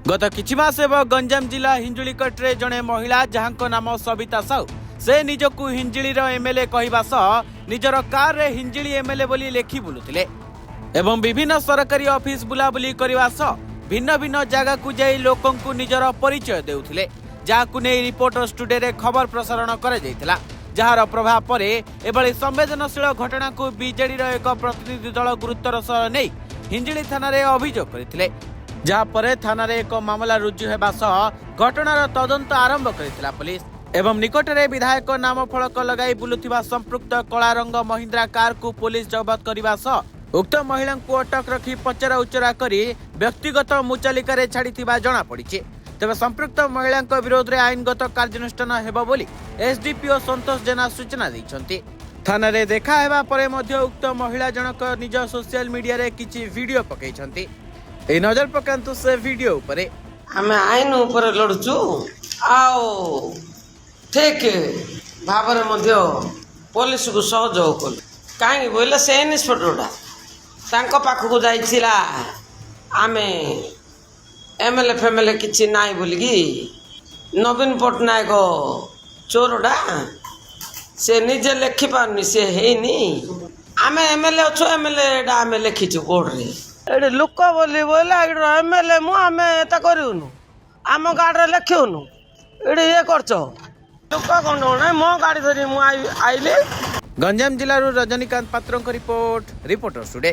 गत किछि मास हेब गंजाम जिला हिंजुलीकट्रे जड़े महिला जहां नाम सविता साहू से निजकू हिंजिलीर एमएलए कहवा सह निजर कार रे हिंजिली एमएलए बोली लेखि बुलुथिले एवं विभिन्न सरकारी ऑफिस बुलाबुली करने सह भिन्न भिन्न जगह को जाई लोकंकु निजर परिचय देउथिले जाहाकु नै रिपोर्टर स्टूडियो रे खबर प्रसारण करा जायतिला जार प्रभाव पर एभली संवेदनशील घटना को बीजेडी रो एक प्रतिनिधि दल गुरुत्वर सह नै हिंजिली थाना रे अभियोग करथिले जहापर थाना रे एक मामला रुजु हेबा सह घटनार तदंत आरंभ करथिला पुलिस एवं निकटरे विधायक नाम फलक लगाई बुलुथिबा संपृक्त कला रंग महिंद्रा कार को पुलिस जबत करने सह उक्त महिला को अटक रखी पचरा उचरा करी व्यक्तिगत मुचालिका छाड़ी जना पड़ी तेबे संपृक्त महिला विरोध में आईनगत कार्यानुष्ठान हेबो बोली एसडीपीओ संतोष जेना सूचना दैछंती। थाना रे देखा हेबा परे मध्य उक्त महिला जनक निज सोशल मीडिया रे किछि वीडियो पकैछंती। ए नजर पकांतु से वीडियो उपरे आमे आईन ऊपर लड़चु आओ ठीक भाବରେ ମଧ୍ୟ ପୋଲିସକୁ ସହଯୋଗ କଲେ କାହିଁକି ବୋଇଲେ ସେ ଇନ୍ସପେକ୍ଟରଟା ତାଙ୍କ ପାଖକୁ ଯାଇଥିଲା ଆମେ ଏମଏଲଏ ଫେମଏଲଏ କିଛି ନାହିଁ ବୋଲିକି ନବୀନ ପଟ୍ଟନାୟକ ଚୋରଟା ସେ ନିଜେ ଲେଖିପାରୁନି ସେ ହେଇନି ଆମେ ଏମଏଲଏ ଅଛୁ ଏମଏଲଏଟା ଆମେ ଲେଖିଛୁ କୋର୍ଟରେ ଏଠି ଲୋକ ବୋଲି ବୋଇଲେ ଏଠି ଏମଏଲଏ ମୁଁ ଆମେ ଏତା କରିବୁନୁ ଆମ ଗାଡ଼ିରେ ଲେଖିବୁନୁ ଏଠି ଇଏ କରୁଛ गंजाम जिलूर रजनीकांत पात्र रिपोर्ट रिपोर्टर टुडे।